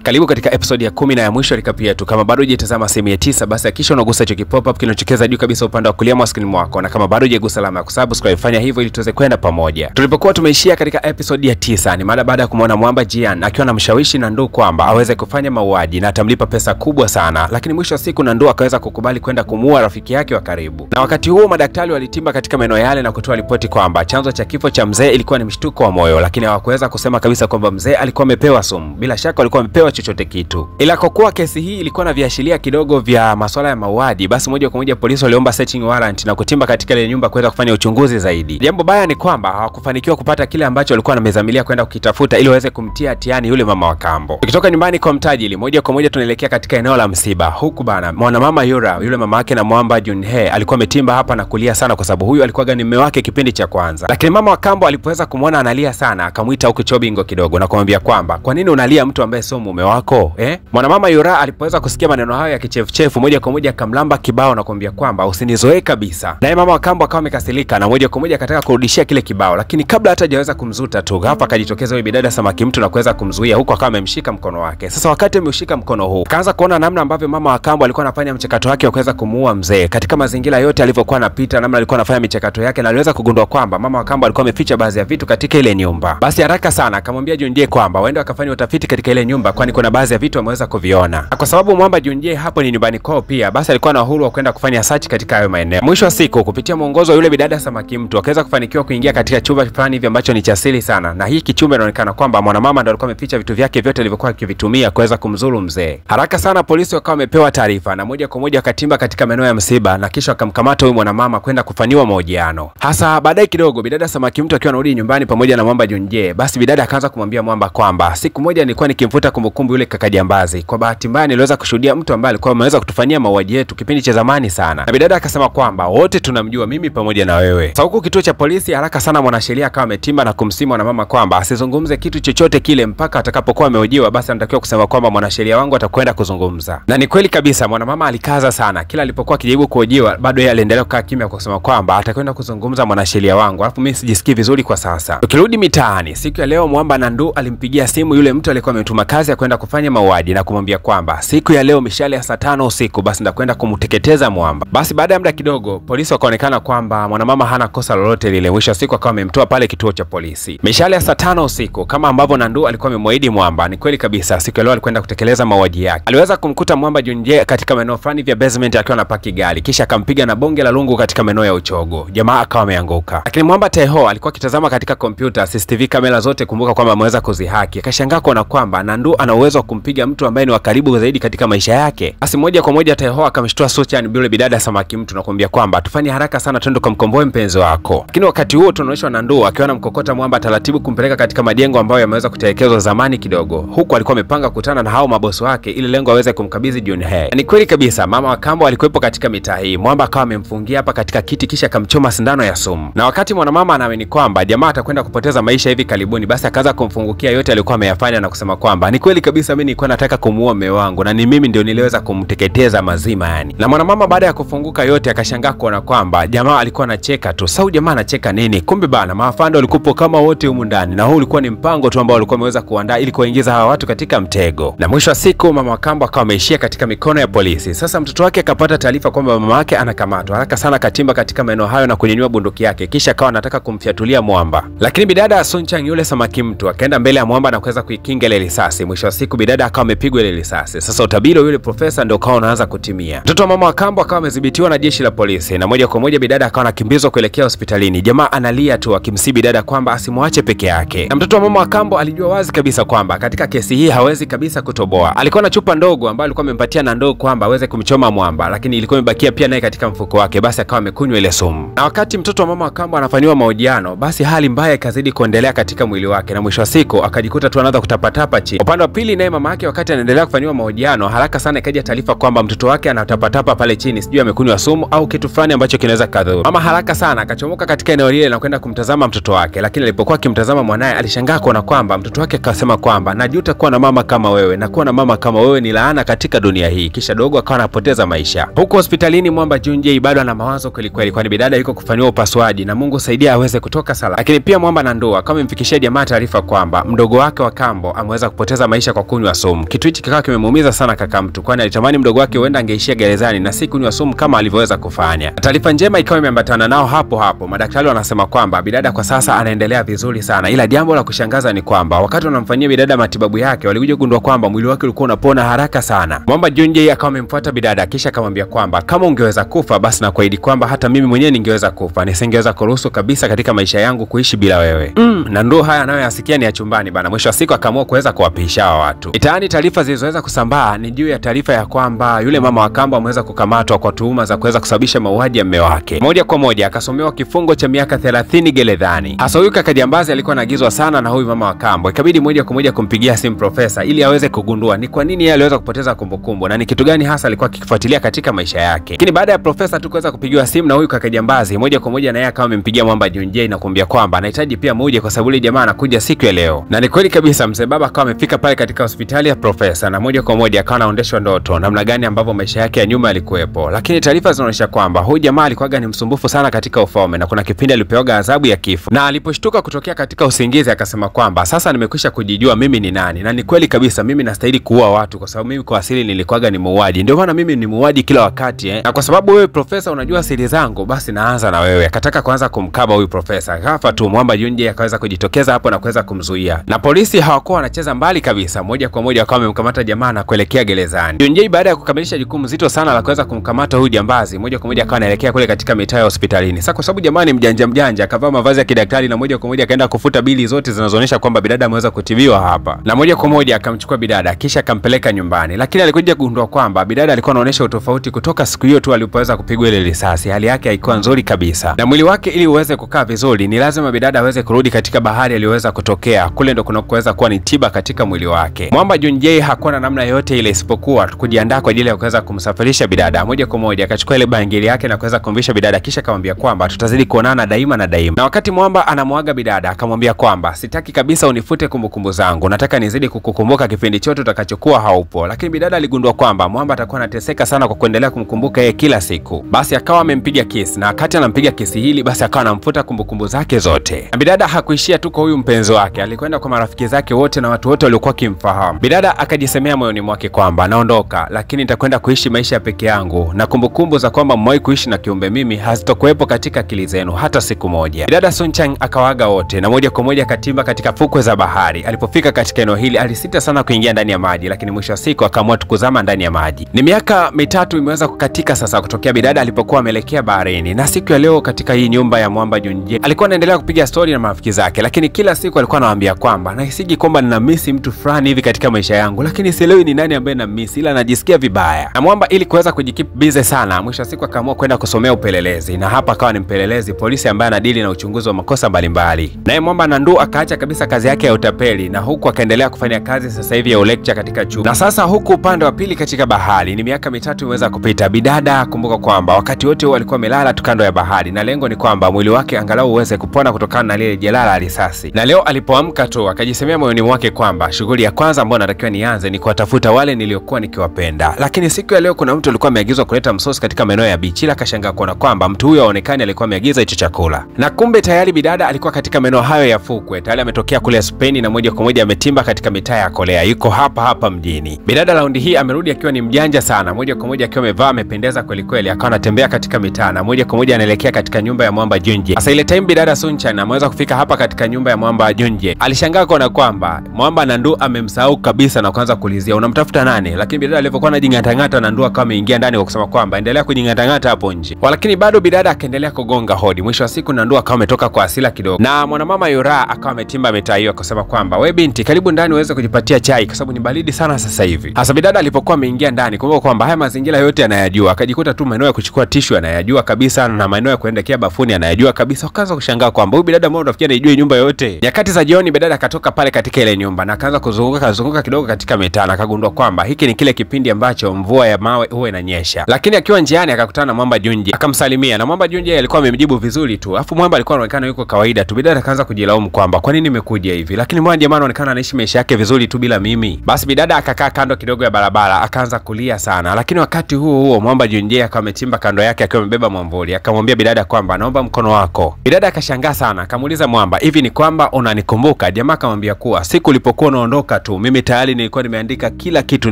Karibu katika episode ya 10 na ya mwisho recap yetu. Kama bado hujatazama sehemu ya 9, basi hakikisha unagusa hicho pop up kinachokeza juu kabisa upande wa kulia mwa screen mwako, na kama bado hujagusa alama ya kusubscribe, fanya hivyo ili tuweze kwenda pamoja. Tulipokuwa tumeishia katika episode ya 9 ni mara baada ya kumuona Mwamba Jian akiwa anamshawishi Nandu kwamba aweze kufanya mauaji na atamlipa pesa kubwa sana, lakini mwisho wa siku Nandu akaweza kukubali kwenda kumuua rafiki yake wa karibu. Na wakati huo madaktari walitimba katika maeneo yale na kutoa ripoti kwamba chanzo cha kifo cha mzee ilikuwa ni mshtuko wa moyo, lakini hawakuweza kusema kabisa kwamba mzee alikuwa amepewa sumu. Bila shaka alikuwa amepewa chochote kitu. Ila kwa kuwa kesi hii ilikuwa na viashiria kidogo vya masuala ya mauaji, basi moja kwa moja polisi waliomba searching warrant na kutimba katika ile nyumba kwenda kufanya uchunguzi zaidi. Jambo baya ni kwamba hawakufanikiwa kupata kile ambacho walikuwa wamezamilia kwenda kukitafuta ili waweze kumtia hatiani yule mama wa kambo. Tukitoka nyumbani kwa mtajili, moja kwa moja tunaelekea katika eneo la msiba. Huku bana mwanamama Yura, yule mama yake na Mwamba Junhe, alikuwa ametimba hapa na kulia sana kwa sababu huyu alikuwa ni mume wake kipindi cha kwanza. Lakini mama wa kambo alipoweza kumwona analia sana, akamuita huko Chobingo kidogo na kumwambia kwamba kwa nini unalia mtu ambaye sio mume wako? Mwanamama Yura alipoweza kusikia maneno hayo ya kichefuchefu, moja kwa moja akamlamba kibao na kumwambia kwamba usinizoee kabisa. Naye mama wa kambo akawa amekasirika na moja kwa moja akataka kurudishia kile kibao, lakini kabla hata hajaweza kumzuta tu, ghafla akajitokeza yule bidada samaki mtu na kuweza kumzuia, huko akawa amemshika mkono wake. Sasa wakati ameushika mkono huu, akaanza kuona namna ambavyo mama wa kambo alikuwa anafanya mchakato wake wa kuweza kumuua mzee. Katika mazingira yote alivyokuwa anapita, namna alikuwa anafanya michakato yake, na aliweza kugundua kwamba mama wa kambo alikuwa ameficha baadhi ya vitu katika ile nyumba. Basi haraka sana akamwambia Junje kwamba waende wakafanya utafiti katika ile nyumba, kwani kuna baadhi ya vitu ameweza kuviona. Kwa sababu Mwamba Junje hapo ni nyumbani kwao pia, basi alikuwa na uhuru wa kwenda kufanya search katika hayo maeneo. Mwisho wa siku, kupitia mwongozo wa yule bidada samaki mtu, akaweza kufanikiwa kuingia katika chumba fulani hivi ambacho ni cha siri sana, na hii kichumba inaonekana kwamba mwanamama ndo alikuwa ameficha vitu vyake vyote alivyokuwa akivitumia kuweza kumzuru mzee. Haraka sana polisi wakawa wamepewa taarifa na moja kwa moja wakatimba katika maeneo ya msiba na kisha wakamkamata huyu mwanamama kwenda kufanyiwa mahojiano. Hasa baadaye kidogo bidada samaki mtu akiwa anarudi nyumbani pamoja na Mwamba Junje, basi bidada akaanza kumwambia Mwamba kwamba siku moja nilikuwa nikimfuta kumbukumbu yule kaka jambazi. Kwa bahati mbaya niliweza kushuhudia mtu ambaye alikuwa ameweza kutufanyia mauaji yetu kipindi cha zamani sana. Na bidada akasema kwamba wote tunamjua, mimi pamoja na wewe. Sasa huko kituo cha polisi, haraka sana mwanasheria akawa ametimba na kumsima na mama kwamba asizungumze kitu chochote kile mpaka atakapokuwa amehojiwa. Basi anatakiwa kusema kwamba mwanasheria wangu atakwenda kuzungumza. Na ni kweli kabisa, mwanamama alikaza sana. Kila alipokuwa akijaribu kuhojiwa, bado yeye aliendelea kukaa kimya kwa kusema kwamba atakwenda kuzungumza mwanasheria wangu, alafu mimi sijisikii vizuri kwa sasa. Tukirudi mitaani, siku ya leo Mwamba Nandu alimpigia simu yule mtu aliyekuwa ametuma kazi ya kwenda kufanya mauaji na kumwambia kwamba siku ya leo mishale ya saa 5 usiku basi ndakwenda kumteketeza Mwamba. Basi baada ya muda kidogo polisi wakaonekana kwamba mwanamama hana kosa lolote lile. Mwisho wa siku akawa amemtoa pale kituo cha polisi. Mishale ya saa 5 usiku kama ambavyo Nandu alikuwa amemwahidi Mwamba, ni kweli kabisa siku ya leo alikwenda kutekeleza mauaji yake. Aliweza kumkuta Mwamba Junje katika maeneo fulani vya basement akiwa anapaki gari, kisha akampiga na bonge la lungu katika maeneo ya uchogo. Jamaa akawa ameanguka. Lakini Mwamba Teho alikuwa akitazama katika kompyuta CCTV kamera zote, kumbuka kwamba ameweza kuzihaki. Akashangaa kuona kwamba Nandu ana uwezo wa kumpiga mtu ambaye ni wa karibu zaidi katika maisha yake. Basi moja kwa moja Teho akamshtua Suchan yule bidada samaki mtu na kumwambia kwamba tufanye haraka sana twende kumkomboe mpenzi wako. Lakini wakati huo tunaonyeshwa Nandu akiwa anamkokota Mwamba taratibu kumpeleka katika majengo ambayo yameweza kutelekezwa zamani kidogo. Huku alikuwa amepanga kukutana na hao mabosi wake ili lengo aweze kumkabidhi Junhe. Ni kweli kabisa mama wa kambo alikuwepo katika mitaa hii. Mwamba akawa amemfungia hapa katika kiti kisha akamchoma sindano ya sumu. Na wakati mwanamama anaamini kwamba jamaa atakwenda kupoteza maisha hivi karibuni, basi akaanza kumfungukia yote alikuwa ameyafanya na kusema kwamba ni kweli kabisa mimi nilikuwa nataka kumuua mume wangu na ni mimi ndio niliweza kumteketeza mazima yani. Na mwanamama baada ya kufunguka yote akashangaa kuona kwamba jamaa alikuwa anacheka tu. Sasa jamaa anacheka nini? Kumbe bana maafando walikupo kama wote humu ndani, na huu ulikuwa ni mpango tu ambao walikuwa wameweza kuandaa ili kuingiza hawa watu katika mtego. Na mwisho wa siku mama wa kambo akawa ameishia katika mikono ya polisi. Sasa mtoto wake akapata taarifa kwamba mama yake anakamatwa. Haraka sana katimba katika maeneo hayo na kunyanyua bunduki yake, kisha akawa anataka kumfiatulia Mwamba. Lakini bidada Sunchang yule samaki mtu akaenda mbele ya Mwamba na kuweza kuikinga ile risasi. Mwisho wa siku bidada akawa amepigwa ile risasi. Sasa utabiri yule profesa ndio kawa unaanza kutimia. Mtoto wa mama wa kambo akawa amedhibitiwa na jeshi la polisi na moja kwa moja bidada akawa anakimbizwa kuelekea hospitalini. Jamaa analia tu akimsihi bidada kwamba asimwache peke yake. Na mtoto wa mama wa kambo alijua wazi kabisa kwamba katika kesi hii hawezi kabisa kutoboa. Alikuwa na chupa ndogo ambayo alikuwa amempatia Nandu kwamba aweze kumchoma Mwamba, lakini ilikuwa imebakia pia naye katika mfuko wake, basi akawa amekunywa ile sumu. Na wakati mtoto wa mama wa kambo anafanywa mahojiano, basi hali mbaya ikazidi kuendelea katika mwili wake na mwisho wa siku akajikuta tu anaanza kutapatapa chini. Upande wa pili naye mama yake wakati anaendelea kufanywa mahojiano, haraka sana ikaja taarifa kwamba mtoto wake anatapatapa pale chini, sijui amekunywa sumu au kitu fulani ambacho kinaweza kadhuru. Mama haraka sana akachomoka katika eneo lile na kwenda kumtazama mtoto wake, lakini alipokuwa akimtazama mwanae alishangaa kuona kwamba mtoto wake akasema kwamba najuta kuwa na mama kama wewe, na kuwa na mama kama wewe ni laana katika dunia hii. Kisha dogo akawa anapoteza maisha. Huko hospitalini Mwamba Junje bado ana mawazo kweli kweli, kwani bidada yuko kufanywa upasuaji na Mungu saidia aweze kutoka salama. Lakini pia Mwamba Nandu akawa amemfikishia jamaa taarifa kwamba mdogo wake wa kambo ameweza kupoteza maisha kujifurahisha kwa kunywa sumu. Kitu hichi kikawa kimemuumiza sana kaka mtu, kwani alitamani mdogo wake huenda angeishia gerezani na si kunywa sumu kama alivyoweza kufanya. Taarifa njema ikawa imeambatana nao hapo hapo. Madaktari wanasema kwamba bidada kwa sasa anaendelea vizuri sana, ila jambo la kushangaza ni kwamba wakati wanamfanyia bidada matibabu yake walikuja kugundua kwamba mwili wake ulikuwa unapona haraka sana. Mwamba Junjie akawa amemfuata bidada kisha akamwambia kwamba kama ungeweza kufa basi na kuahidi kwamba hata mimi mwenyewe ningeweza kufa, nisingeweza kuruhusu kabisa katika maisha yangu kuishi bila wewe. Na ndio haya anayoyasikia ni ya chumbani bana. Mwisho wa siku akaamua kuweza kuwapisha watu. Mitaani taarifa zilizoweza kusambaa ni juu ya taarifa ya kwamba yule mama wa kambo ameweza kukamatwa kwa tuhuma za kuweza kusababisha mauaji ya mume wake. Moja kwa moja akasomewa kifungo cha miaka 30 gerezani. Hasa huyu kaka jambazi alikuwa anaagizwa sana na huyu mama wa kambo. Ikabidi moja kwa moja kumpigia simu profesa ili aweze kugundua ni kwa nini yeye aliweza kupoteza kumbukumbu na ni kitu gani hasa alikuwa akikifuatilia katika maisha yake. Lakini baada ya profesa tu kuweza kupigiwa simu na huyu kaka jambazi, moja kwa moja na yeye akawa amempigia Mwamba Junjie na kumwambia kwamba anahitaji pia muje kwa sababu ile jamaa anakuja siku ya leo. Na ni kweli kabisa, mzee baba akawa amefika pale katika hospitali ya profesa na moja kwa moja akawa anaondeshwa ndoto namna gani ambavyo maisha yake ya nyuma yalikuwepo. Lakini taarifa zinaonyesha kwamba huyu jamaa alikuwa ni msumbufu sana katika ufalme na kuna kipindi alipewa adhabu ya kifo. Na aliposhtuka kutokea katika usingizi akasema kwamba sasa nimekwisha kujijua mimi ni nani, na ni kweli kabisa mimi nastahili kuua watu kwa sababu mimi kwa asili nilikuwa ni muuaji. Ndio maana mimi ni muuaji kila wakati Na kwa sababu wewe profesa unajua siri zangu, basi naanza na wewe. Akataka kuanza kumkaba huyu profesa. Ghafla tu Mwamba Junjie akaweza kujitokeza hapo na kuweza kumzuia. Na polisi hawakuwa wanacheza mbali kabisa, moja kwa moja wakawa wamemkamata jamaa na kuelekea gerezani. Junjie baada ya kukamilisha jukumu zito sana la kuweza kumkamata huyu jambazi, moja kwa moja akawa anaelekea kule katika mitaa ya hospitalini. Sasa kwa sababu jamaa ni mjanja akavaa mavazi ya kidaktari na moja kwa moja akaenda kufuta bili zote zinazoonyesha kwamba bidada ameweza kutibiwa hapa. Na moja kwa moja akamchukua bidada kisha akampeleka nyumbani. Lakini alikuja kugundua kwamba bidada alikuwa anaonyesha utofauti kutoka siku hiyo tu alipoweza kupigwa ile risasi. Hali yake haikuwa nzuri kabisa. Na mwili wake ili uweze kukaa vizuri ni lazima bidada aweze kurudi katika bahari aliyoweza kutokea. Kule ndo kunaweza kuwa ni tiba katika mwili wake. Mwamba Junjie hakuwa na namna yote ile isipokuwa kujiandaa kwa ajili ya kuweza kumsafirisha bidada. Moja kwa moja akachukua ile bangili yake na kuweza kumvisha bidada kisha akamwambia kwamba tutazidi kuonana daima na daima. Na wakati Mwamba anamwaga bidada akamwambia kwamba sitaki kabisa unifute kumbukumbu zangu, nataka nizidi kukukumbuka kipindi chote utakachokuwa haupo. Lakini bidada aligundua kwamba Mwamba atakuwa anateseka sana kwa kuendelea kumkumbuka yeye kila siku. Basi akawa amempiga kisi, na wakati anampiga kisi hili basi akawa anamfuta kumbukumbu zake zote. Na bidada hakuishia tu kwa huyu mpenzi wake, alikwenda kwa marafiki zake wote na watu wote waliokuwa kimfahamu. Bidada akajisemea moyoni mwake kwamba naondoka, lakini nitakwenda kuishi maisha peke yangu na kumbukumbu za kwamba mmewahi kuishi na kiumbe mimi hazitokuwepo katika akili zenu hata siku moja. Bidada Sunchang akawaaga wote na moja kwa moja akatimba katika fukwe za bahari. Alipofika katika eneo hili alisita sana kuingia ndani ya maji, lakini mwisho wa siku akaamua kuzama ndani ya maji. Ni miaka mitatu imeweza kukatika sasa kutokea bidada alipokuwa ameelekea baharini, na siku ya leo katika hii nyumba ya Mwamba Junjie alikuwa anaendelea kupiga story na marafiki zake, lakini kila siku alikuwa anawaambia kwamba nahisiji kwamba nina miss mtu fulani hivi katika maisha yangu, lakini sielewi ni nani ambaye na miss, ila najisikia vibaya. Na Mwamba ili kuweza kujikeep busy sana, mwisho wa siku akaamua kwenda kusomea upelelezi, na hapa akawa ni mpelelezi polisi ambaye anadili na uchunguzi wa makosa mbalimbali. Naye Mwamba Nandu akaacha kabisa kazi yake ya utapeli na huku akaendelea kufanya kazi sasa hivi ya lecture katika chuo. Na sasa huku upande wa pili katika bahari ni miaka mitatu imeweza kupita. Bidada kumbuka kwamba wakati wote huo alikuwa amelala tu kando ya bahari, na lengo ni kwamba mwili wake angalau uweze kupona kutokana na lile jeraha la risasi. Na leo alipoamka tu akajisemea moyoni mwake kwamba shughuli ya kwanza ambayo natakiwa nianze ni kuwatafuta wale niliokuwa nikiwapenda. Lakini siku ya leo kuna mtu alikuwa ameagizwa kuleta msosi katika maeneo ya beach, ila akashangaa kuona kwamba mtu huyo aonekane alikuwa ameagiza hicho chakula. Na kumbe tayari bidada alikuwa katika maeneo hayo ya fukwe, tayari ametokea kule Spain na moja kwa moja ametimba katika mitaa ya Korea, yuko hapa mjini. Bidada raundi hii amerudi akiwa ni mjanja sana, moja kwa moja akiwa amevaa amependeza kweli kweli, akawa anatembea katika mitaa na moja kwa moja anaelekea katika nyumba ya Mwamba Junjie. Sasa ile time bidada Sunchang ameweza kufika hapa katika nyumba ya Mwamba Junjie, alishangaa kuona kwamba Mwamba Nandu amemsahau kabisa na kuanza kuulizia unamtafuta nani. Lakini bidada alivyokuwa anajingatangata, Nandu akawa ameingia ndani kwa kusema kwamba endelea kujingatangata hapo nje. Lakini bado bidada akaendelea kugonga hodi. Mwisho wa siku Nandu akawa ametoka kwa hasira kidogo, na mwanamama Yura akawa ametimba mitaa hiyo akasema kwamba we binti, karibu ndani uweze kujipatia chai kwa sababu ni baridi sana sasa hivi. Hasa bidada alipokuwa ameingia ndani, kumbuka kwamba haya mazingira yote anayajua, akajikuta tu maeneo ya kuchukua tishu anayajua kabisa na maeneo ya kuendekea bafuni anayajua kabisa. Akaanza kushangaa kwamba huyu bidada mbona unafikia anajua nyumba yote. Nyakati za jioni bidada akatoka pale katika ile nyumba na akaanza kuzunguka kidogo katika mitaa, na akagundua kwamba hiki ni kile kipindi ambacho mvua ya mawe huwa inanyesha. Lakini akiwa njiani akakutana na Mwamba Junjie akamsalimia, na Mwamba Junjie alikuwa amemjibu vizuri tu. Afu Mwamba alikuwa anaonekana yuko kawaida tu. Bidada akaanza kujilaumu kwamba kwa nini nimekuja hivi, lakini mbona jamaa anaonekana anaishi maisha yake vizuri tu bila mimi. Basi bidada akakaa kando kidogo ya barabara akaanza kulia sana. Lakini wakati huo Mwamba Junjie akawa ametimba kando yake akiwa amebeba mwamvuli, akamwambia bidada kwamba naomba mkono wako. Bidada akashangaa sana, akamuuliza Mwamba, hivi ni kwamba unanikumbuka? Jamaa akamwambia kuwa siku ulipokuwa unaondoka tu. Mimi tayari nilikuwa nimeandika kila kitu.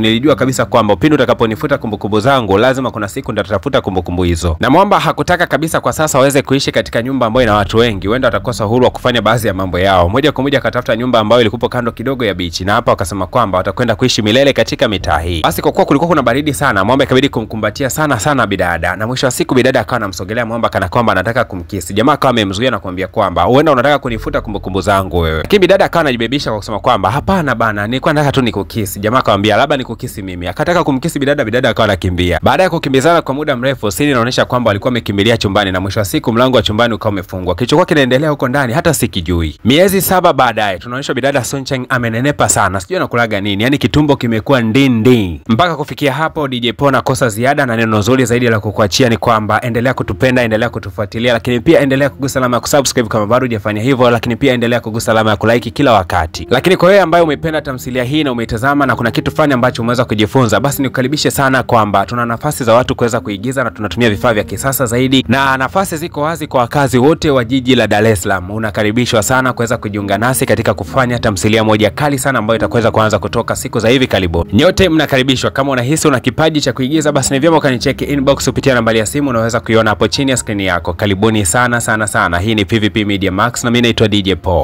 Nilijua kabisa kwamba pindi utakaponifuta kumbukumbu zangu lazima kuna siku nitatafuta kumbukumbu hizo. Na Mwamba hakutaka kabisa kwa sasa waweze kuishi katika nyumba ambayo ina watu wengi, huenda watakosa uhuru wa kufanya baadhi ya mambo yao. Moja kwa moja akatafuta nyumba ambayo ilikuwa kando kidogo ya beach, na hapa wakasema kwamba watakwenda kuishi milele katika mitaa hii. Basi kwa kuwa kulikuwa kuna baridi sana, Mwamba ikabidi kumkumbatia sana bidada, na mwisho wa siku bidada akawa anamsogelea Mwamba kana kwamba anataka kumkisi. Jamaa akawa amemzuia na kumwambia kwamba huenda unataka kunifuta kumbukumbu zangu wewe. Lakini bidada akawa anajibebisha kwa kusema kwamba hapana bana, nilikuwa nataka tu nikukisi. Jamaa akamwambia labda nikukisi mimi. Akataka kumkisi bidada akawa anakimbia. Baada ya kukimbizana kwa muda mrefu, sini inaonyesha kwamba walikuwa wamekimbilia chumbani, na mwisho wa siku mlango wa chumbani ukawa umefungwa. Kilichokuwa kinaendelea huko ndani hata sikijui. Miezi 7 baadaye tunaonyesha bidada Sunshine amenenepa sana. Sijui anakulaga nini. Yaani kitumbo kimekuwa ndindi. Mpaka kufikia hapo DJ Paul anakosa ziada, na neno zuri zaidi la kukuachia ni kwamba endelea kutupenda, endelea kutufuatilia, lakini pia endelea kugusa alama ya kusubscribe kama bado hujafanya hivyo, lakini pia endelea kugusa alama ya kulike kila wakati. Lakini kwa wewe ambaye umependa tamthilia hii na umeitazama na kuna kitu fulani ambacho umeweza kujifunza, basi nikukaribishe sana kwamba tuna nafasi za watu kuweza kuigiza na tunatumia vifaa vya kisasa zaidi, na nafasi ziko wazi kwa wakazi wote wa jiji la Dar es Salaam. Unakaribishwa sana kuweza kujiunga nasi katika kufanya tamthilia moja kali sana ambayo itakweza kuanza kutoka siku za hivi karibuni. Nyote mnakaribishwa. Kama unahisi una kipaji cha kuigiza, basi ni vyema ukanicheki inbox kupitia nambari ya simu unaweza kuiona hapo chini ya screen yako. Karibuni sana. Hii ni PVP Media Max na mimi naitwa DJ Paul.